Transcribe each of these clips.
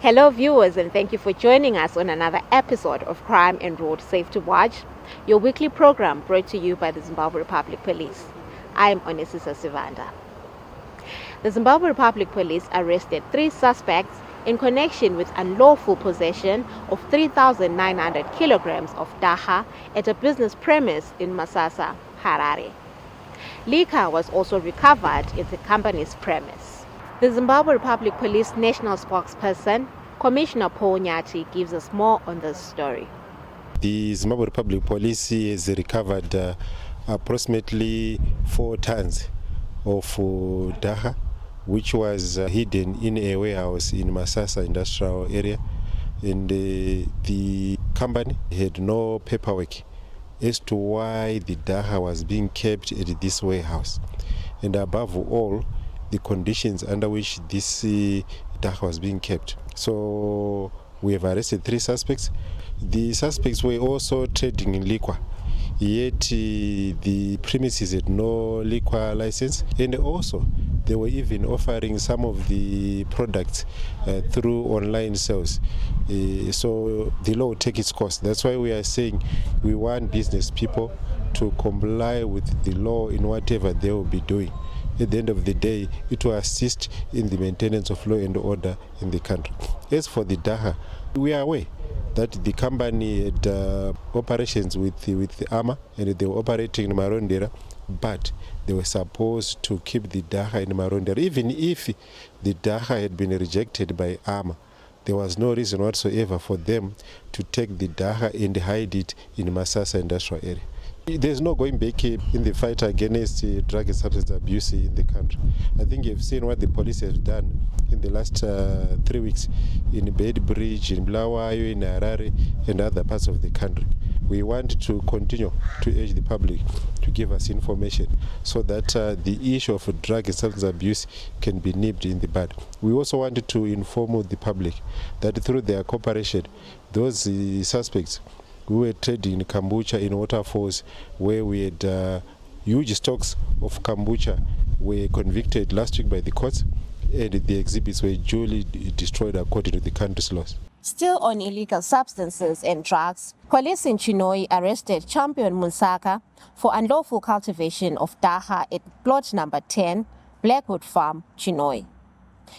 Hello viewers, and thank you for joining us on another episode of Crime and Road Safety Watch, your weekly program brought to you by the Zimbabwe Republic Police. I am Onesisa Sivanda. The Zimbabwe Republic Police arrested 3 suspects in connection with unlawful possession of 3,900 kilograms of dagga at a business premise in Masasa, Harare. Liquor was also recovered at the company's premise. The Zimbabwe Republic Police National Spokesperson, Commissioner Paul Nyati, gives us more on this story. The Zimbabwe Republic Police has recovered approximately 4 tons of dagga, which was hidden in a warehouse in Masasa industrial area. And the company had no paperwork as to why the dagga was being kept at this warehouse. And above all, the conditions under which this dagga was being kept. So we have arrested 3 suspects. The suspects were also trading in liquor, yet the premises had no liquor license, and also they were even offering some of the products through online sales. So the law will take its course. That's why we are saying we want business people to comply with the law in whatever they will be doing. At the end of the day, it will assist in the maintenance of law and order in the country. As for the dagga, we are aware that the company had operations with the armor, and they were operating in Marondera, but they were supposed to keep the dagga in Marondera. Even if the dagga had been rejected by armor, there was no reason whatsoever for them to take the dagga and hide it in Masasa industrial area. There's no going back in the fight against drug and substance abuse in the country. I think you've seen what the police have done in the last 3 weeks in Bedbridge, in Bulawayo, in Harare, and other parts of the country. We want to continue to urge the public to give us information so that the issue of drug and substance abuse can be nipped in the bud. We also wanted to inform the public that through their cooperation, those suspects who were trading in kombucha in waterfalls, where we had huge stocks of kombucha, were convicted last week by the courts, and the exhibits were duly destroyed according to the country's laws. Still on illegal substances and drugs, police in Chinhoyi arrested Champion Musaka for unlawful cultivation of dagga at plot number 10, Blackwood Farm, Chinhoyi.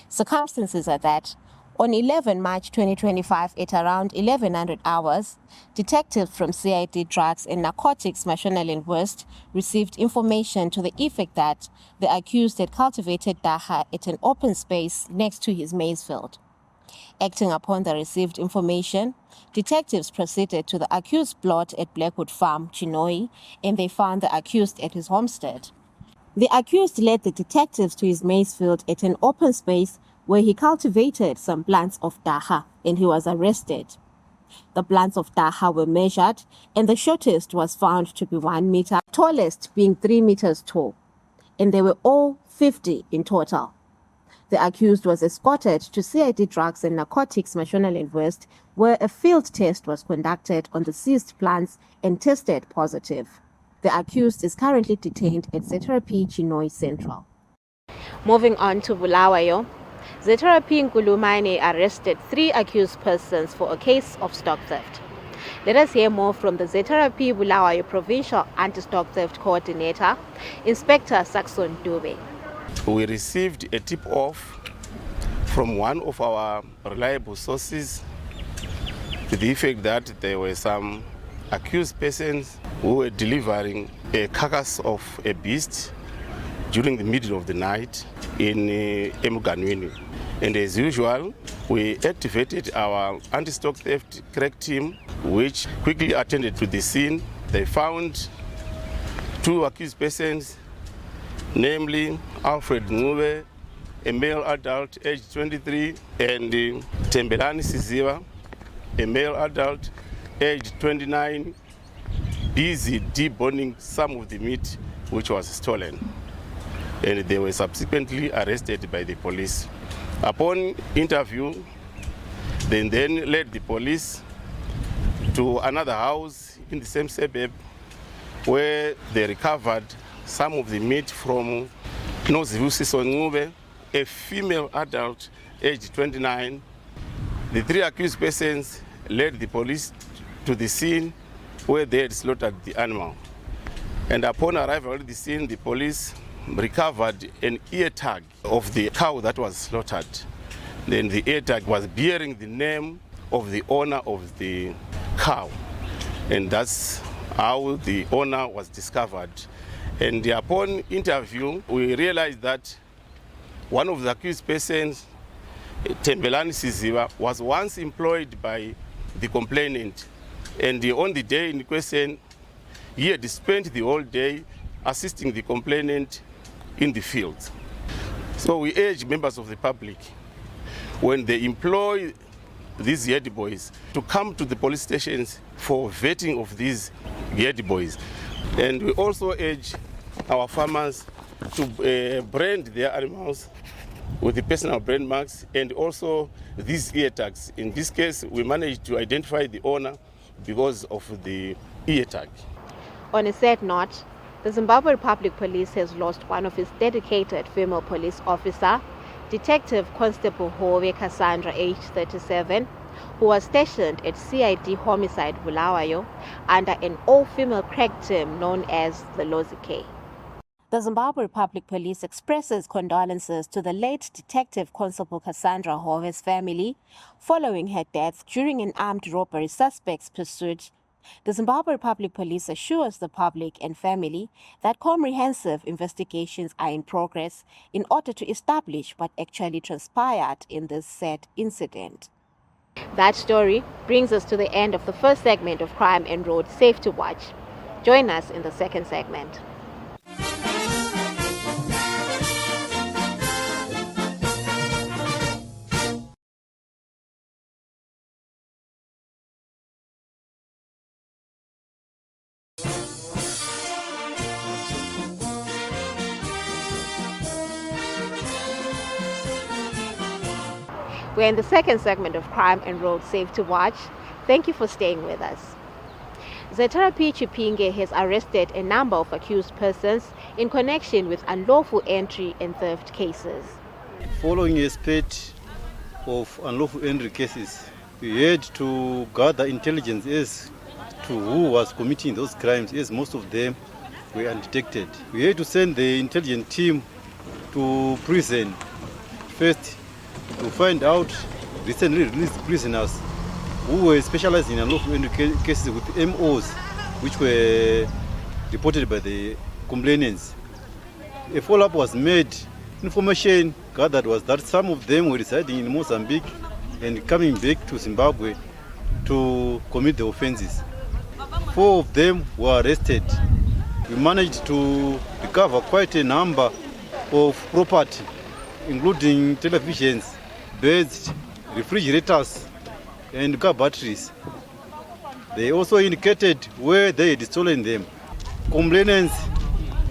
Circumstances are that on 11 March 2025 at around 1100 hours, detectives from CID Drugs and Narcotics Mashonaland West received information to the effect that the accused had cultivated dagga at an open space next to his maize field. Acting upon the received information, detectives proceeded to the accused plot at Blackwood Farm, Chinhoyi, and they found the accused at his homestead. The accused led the detectives to his maize field at an open space where he cultivated some plants of dagga, and he was arrested. The plants of dagga were measured, and the shortest was found to be 1 meter, tallest being 3 meters tall, and they were all 50 in total. The accused was escorted to CID Drugs and Narcotics Mashonaland West, where a field test was conducted on the seized plants and tested positive. The accused is currently detained at Zeterapi Chinhoyi Central. Moving on to Bulawayo, Zeterapi Nkulumane arrested 3 accused persons for a case of stock theft. Let us hear more from the Zeterapi Bulawayo Provincial Anti-Stock Theft Coordinator, Inspector Saxon Dube. We received a tip-off from one of our reliable sources to the effect that there were some accused persons who were delivering a carcass of a beast during the middle of the night in Emuganwini. And as usual, we activated our anti-stock theft crack team, which quickly attended to the scene. They found 2 accused persons, namely Alfred Ngube, a male adult aged 23, and Tembelani Siziva, a male adult aged 29, busy deboning some of the meat which was stolen. And they were subsequently arrested by the police. Upon interview, they then led the police to another house in the same suburb where they recovered some of the meat from Nozivusiso Ngube, a female adult aged 29, The 3 accused persons led the police to the scene where they had slaughtered the animal. And upon arrival at the scene, the police recovered an ear tag of the cow that was slaughtered. Then the ear tag was bearing the name of the owner of the cow. And that's how the owner was discovered. And upon interview, we realized that one of the accused persons, Tembelani Siziva, was once employed by the complainant. And on the day in question, he had spent the whole day assisting the complainant in the field. So we urge members of the public, when they employ these head boys, to come to the police stations for vetting of these head boys. And we also urge our farmers to brand their animals with the personal brand marks and also these ear tags. In this case, we managed to identify the owner because of the ear tag. On a sad note, the Zimbabwe Republic Police has lost one of its dedicated female police officer, Detective Constable Hove Cassandra, age 37, who was stationed at CID Homicide Bulawayo under an all-female crack team known as the Lozike. The Zimbabwe Republic Police expresses condolences to the late Detective Constable Cassandra Hove's family following her death during an armed robbery suspect's pursuit. The Zimbabwe Republic Police assures the public and family that comprehensive investigations are in progress in order to establish what actually transpired in this sad incident. That story brings us to the end of the first segment of Crime and Road Safety Watch. Join us in the second segment. We're in the second segment of Crime and Road Safety Watch. Thank you for staying with us. Zetarapi Chipinge has arrested a number of accused persons in connection with unlawful entry and theft cases. Following a spate of unlawful entry cases, we had to gather intelligence as to who was committing those crimes, as most of them were undetected. We had to send the intelligence team to prison first to find out recently released prisoners who were specialized in unlawful entry cases with MOs, which were reported by the complainants. A follow-up was made. Information gathered was that some of them were residing in Mozambique and coming back to Zimbabwe to commit the offenses. 4 of them were arrested. We managed to recover quite a number of property, including televisions, beds, refrigerators, and car batteries. They also indicated where they had stolen them. Complainants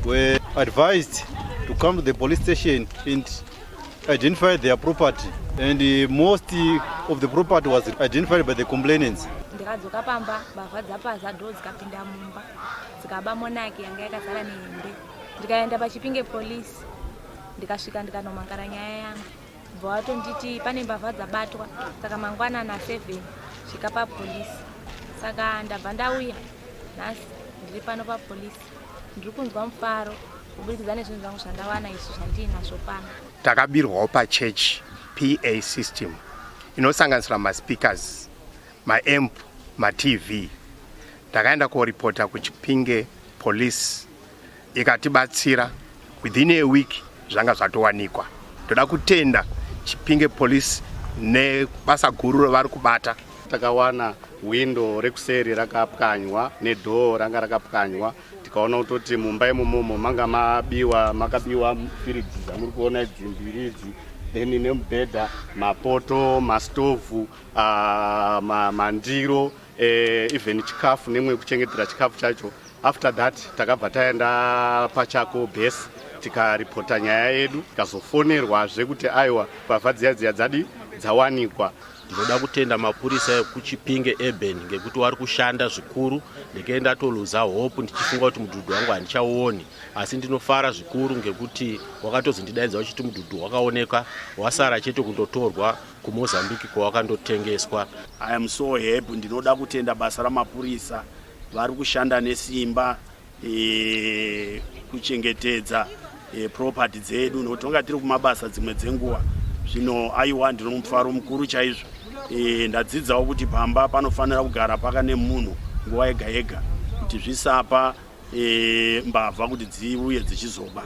were advised to come to the police station and identify their property. And most of the property was identified by the complainants. Ndikadzoka pamba mbavha dzapaza ndo dzikapinda mumba dzikaba monaki yanga yakazara nehembe ndikaenda pachipinge police ndikasvika ndikanomangara nyaya yangu bva watonditi pane mbavha dzabatwa saka mangwana na 7 svika papolisi saka ndabva ndauya nhasi ndiri pano papolisi ndiri kunzwa mufaro kubudikidza nezvinhu zvangu zvandawana izvi zvandinazvo pano. Takabirwawo pachechi PA system inosanganisira maspeakers, maamp, matv. Takaenda koripota kuchipinge police ikatibatsira within a week zvanga zvatowanikwa. Toda kutenda Chipinge police nebasa guru ravari kubata. Takawana window rekuseri rakapwanywa nedoor ranga rakapwanywa, tikaona kuti mumba imomo manga makabiwa firiji dzamuri kuona dzimbiri idzi, then nemubhedha, mapoto, mastovu, mandiro, even chikafu nemwe kuchengetera chikafu chacho. After that takabva taenda pachako base tikaripota nyaya yedu tikazofonerwazve kuti aiwa mbavha dziya dzawanikwa. Ndinoda kutenda mapurisa ekuchipinge urban ngekuti wari kushanda zvikuru. Ndikaenda toluza hope ndichifunga kuti mudhudhu wangu handichauoni, asi ndinofara zvikuru ngekuti wakatozondidaidza uchiti mudhudhu wakaonekwa, wasara chete kundotorwa kuMozambique kwawakandotengeswa. I am so happy. Ndinoda kutenda basa ramapurisa vari kushanda nesimba kuchengetedza property dzedu, nokuti tonga tiri kumabasa dzimwe dzenguva zvino aiwa ndinomufaro mukuru chaizvo. Ndadzidzawo kuti pamba panofanira kugara pakane munhu nguva yega yega kuti zvisapa mbavha kuti dziuye dzichizoba.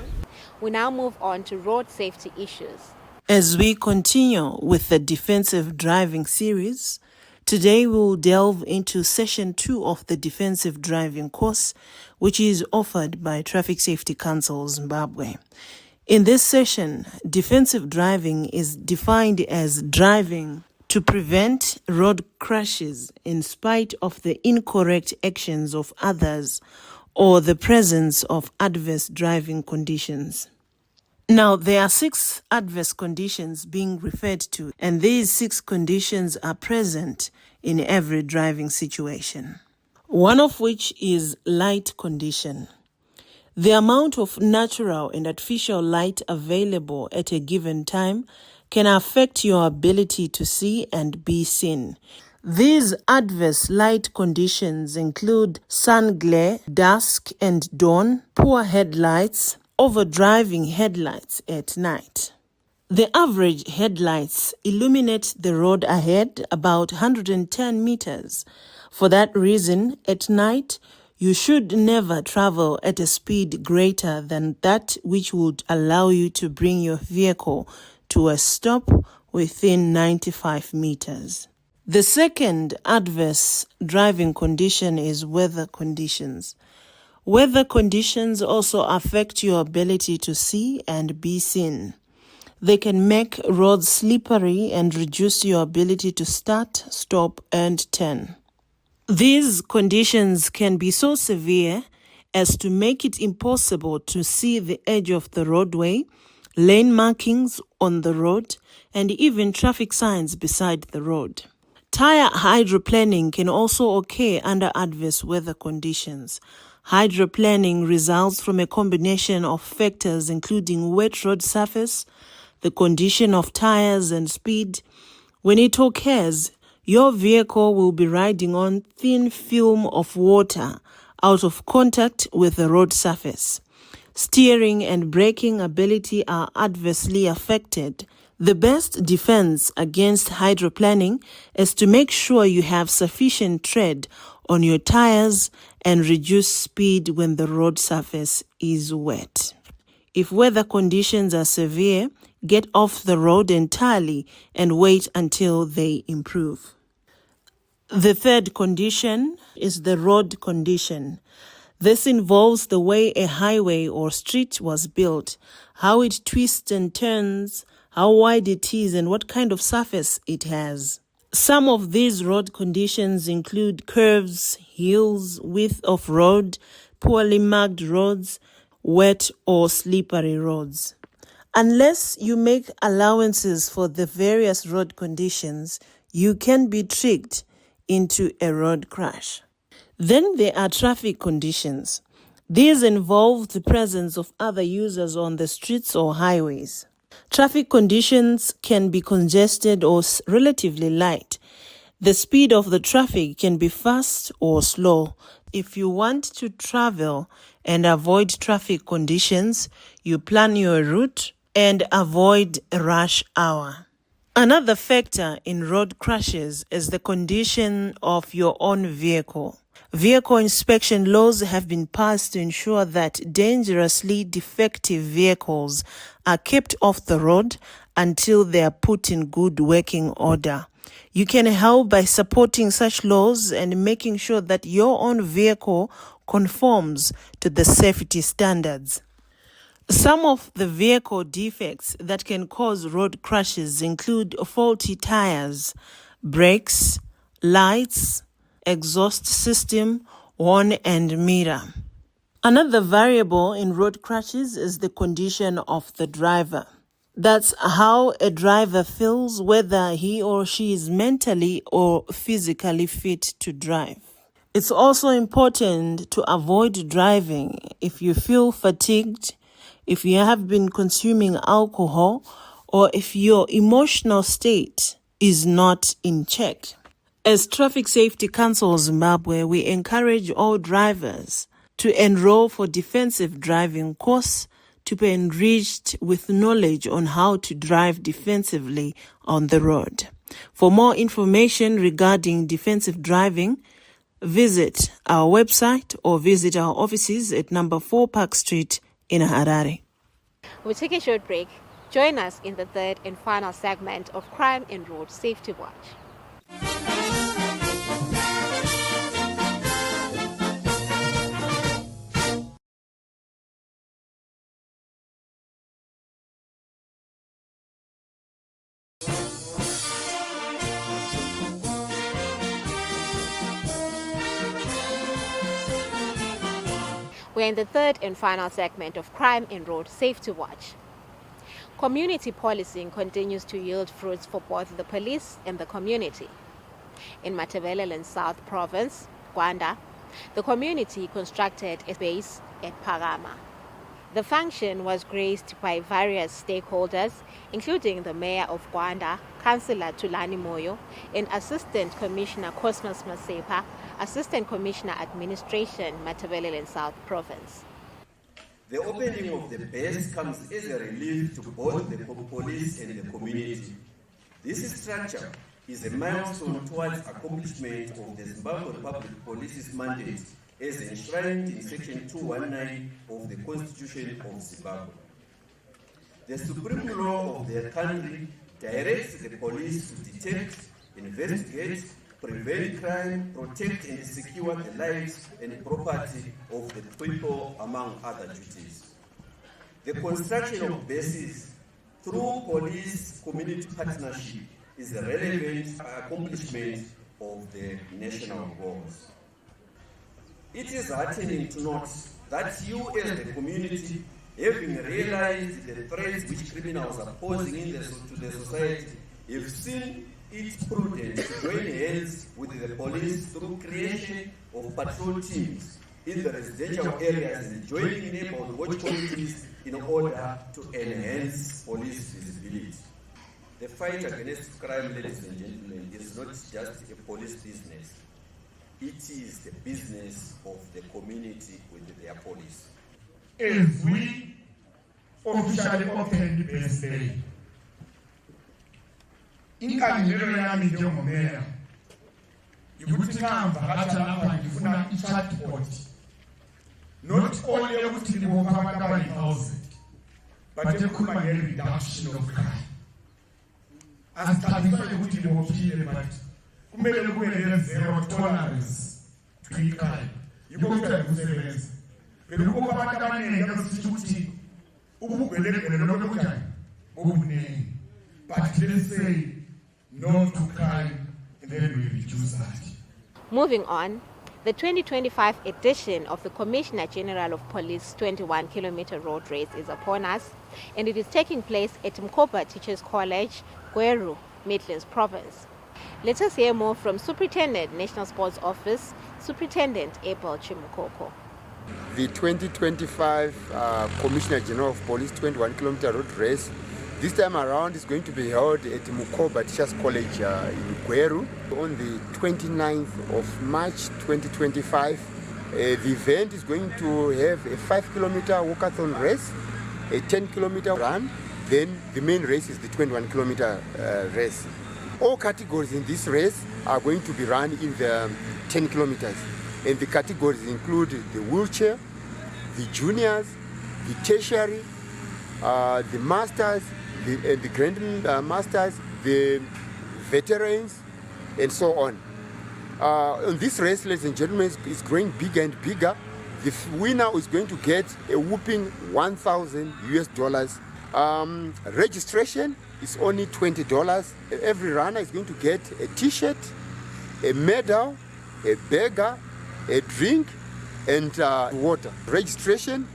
We now move on to road safety issues. As we continue with the defensive driving series, today we'll delve into session 2 of the defensive driving course, which is offered by Traffic Safety Council Zimbabwe. In this session, defensive driving is defined as driving to prevent road crashes in spite of the incorrect actions of others or the presence of adverse driving conditions. Now, there are 6 adverse conditions being referred to, and these 6 conditions are present in every driving situation. One of which is light condition. The amount of natural and artificial light available at a given time can affect your ability to see and be seen. These adverse light conditions include sun glare, dusk and dawn, poor headlights, overdriving headlights at night. The average headlights illuminate the road ahead about 110 meters. For that reason, at night, you should never travel at a speed greater than that which would allow you to bring your vehicle to a stop within 95 meters. The second adverse driving condition is weather conditions. Weather conditions also affect your ability to see and be seen. They can make roads slippery and reduce your ability to start, stop, and turn. These conditions can be so severe as to make it impossible to see the edge of the roadway, lane markings on the road, and even traffic signs beside the road. Tire hydroplaning can also occur under adverse weather conditions. Hydroplaning results from a combination of factors including wet road surface, the condition of tires, and speed. When it occurs, your vehicle will be riding on thin film of water out of contact with the road surface. Steering and braking ability are adversely affected. The best defense against hydroplaning is to make sure you have sufficient tread on your tires and reduce speed when the road surface is wet. If weather conditions are severe, get off the road entirely and wait until they improve. The third condition is the road condition. This involves the way a highway or street was built, how it twists and turns, how wide it is, and what kind of surface it has. Some of these road conditions include curves, hills, width of road, poorly marked roads, wet or slippery roads. Unless you make allowances for the various road conditions, you can be tricked into a road crash. Then there are traffic conditions. These involve the presence of other users on the streets or highways. Traffic conditions can be congested or relatively light. The speed of the traffic can be fast or slow. If you want to travel and avoid traffic conditions, you plan your route and avoid rush hour. Another factor in road crashes is the condition of your own vehicle. Vehicle inspection laws have been passed to ensure that dangerously defective vehicles are kept off the road until they are put in good working order. You can help by supporting such laws and making sure that your own vehicle conforms to the safety standards. Some of the vehicle defects that can cause road crashes include faulty tires, brakes, lights, exhaust system, horn and mirror. Another variable in road crashes is the condition of the driver. That's how a driver feels, whether he or she is mentally or physically fit to drive. It's also important to avoid driving if you feel fatigued, if you have been consuming alcohol, or if your emotional state is not in check. As Traffic Safety Council Zimbabwe, we encourage all drivers to enroll for defensive driving course to be enriched with knowledge on how to drive defensively on the road. For more information regarding defensive driving, visit our website or visit our offices at number 4 Park Street in Harare. We'll take a short break. Join us in the third and final segment of Crime and Road Safety Watch. We're in the third and final segment of Crime and Road Safety Watch. Community policing continues to yield fruits for both the police and the community. In Matabeleland South Province, Gwanda, the community constructed a base at Pagama. The function was graced by various stakeholders, including the Mayor of Gwanda, Councillor Tulani Moyo, and Assistant Commissioner Cosmas Masepa, Assistant Commissioner Administration, Matabeleland South Province. The opening of the base comes as a relief to both the police and the community. This structure is a milestone towards accomplishment of the Zimbabwe Public Police's mandate as enshrined in Section 219 of the Constitution of Zimbabwe. The supreme law of the country directs the police to detect, investigate, prevent crime, protect and secure the lives and property of the people, among other duties. The construction of bases through police-community partnership is a relevant accomplishment of the national goals. It is heartening to note that you as the community, having realized the threats which criminals are posing to the society, have seen it prudent to join hands with the police through creation of patrol teams in the residential areas and joining neighborhood watch committees in order to enhance police visibility. The fight against crime, ladies and gentlemen, is not just a police business. It is the business of the community with their police. As we officially opened the base day, inkangelelo yami njengomeya ukuthi ngavakatha lapha ngifuna i-chatbot not only ukuthi ngibopha abantu abayi-1000 but ekhuluma nge-reduction of crime. Asithathiswa ukuthi ngibophile but kumele kube ne-zero tolerance to i-crime. Yikho kuthiwa ngikusebenza. Phela ukubopha abantu abaningi akusithi ukuthi ubugwelegelelo lokho kunjani obuningi. But let's say no to crime, and then we reduce that. Moving on, the 2025 edition of the Commissioner General of Police 21-kilometer road race is upon us, and it is taking place at Mkoba Teachers College, Gweru, Midlands Province. Let us hear more from Superintendent, National Sports Office, Superintendent Abel Chimukoko. The 2025 Commissioner General of Police 21-kilometer road race this time around is going to be held at Mkoba Teachers College in Gweru on the 29th of March 2025. The event is going to have a 5-kilometer walkathon race, a 10-kilometer run, then the main race is the 21-kilometer race. All categories in this race are going to be run in the 10 kilometers. And the categories include the wheelchair, the juniors, the tertiary, the masters, the grand masters, the veterans, and so on. On this race, ladies and gentlemen, is growing bigger and bigger. The winner is going to get a whooping $1,000 US. Registration is only $20. Every runner is going to get a t-shirt, a medal, a burger, a drink, and water. Registration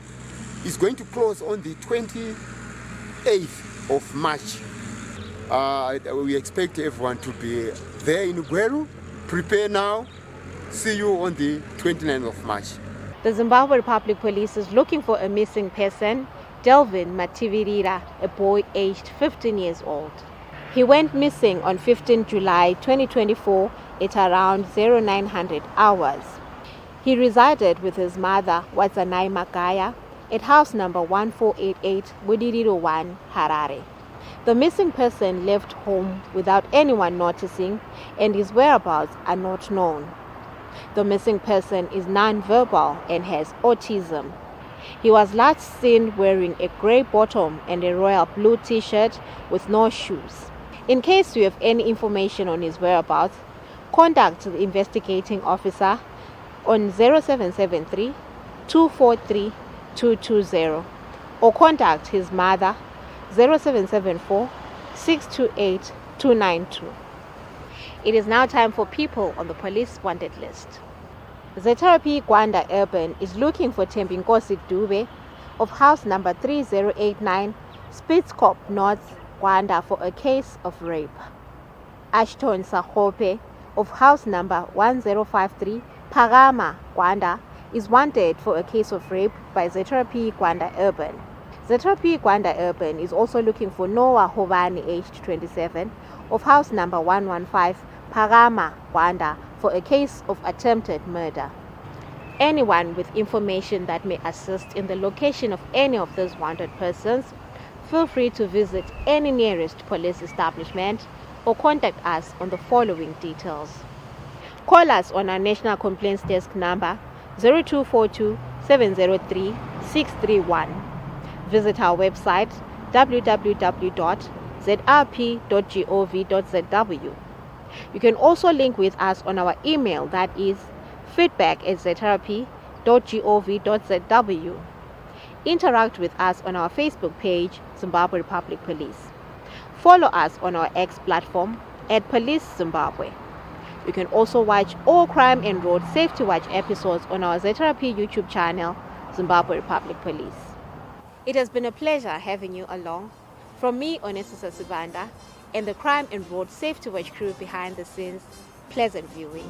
is going to close on the 28th of March. We expect everyone to be there in Gweru. Prepare now. See you on the 29th of March. The Zimbabwe Republic Police is looking for a missing person, Delvin Mativirira, a boy aged 15 years old. He went missing on 15 July 2024 at around 0900 hours. He resided with his mother, Wadzanai Magaya, at house number 1488, Budiriro 1, Harare. The missing person left home without anyone noticing, and his whereabouts are not known. The missing person is non-verbal and has autism. He was last seen wearing a grey bottom and a royal blue t-shirt with no shoes. In case you have any information on his whereabouts, contact the investigating officer on 0773 243 220 or contact his mother 0774 628 292. It is now time for people on the police wanted list. ZRP Gwanda Urban is looking for Tembinkosi Dube of house number 3089, Spitzkop North, Gwanda, for a case of rape. Ashton Sahope of house number 1053, Pagama, Gwanda, is wanted for a case of rape by ZRP Gwanda Urban. ZRP Gwanda Urban is also looking for Noah Hovani, aged 27, of house number 115, Pagama, Gwanda, for a case of attempted murder. Anyone with information that may assist in the location of any of those wanted persons, feel free to visit any nearest police establishment or contact us on the following details. Call us on our National Complaints Desk number 0242 703 631. Visit our website www.zrp.gov.zw. You can also link with us on our email, that is feedback@zrp.gov.zw. Interact with us on our Facebook page, Zimbabwe Republic Police. Follow us on our X platform @Police Zimbabwe. You can also watch all Crime and Road Safety Watch episodes on our ZRP YouTube channel, Zimbabwe Republic Police. It has been a pleasure having you along. From me, Onesisa Sibanda, and the Crime and Road Safety Watch crew behind the scenes, pleasant viewing.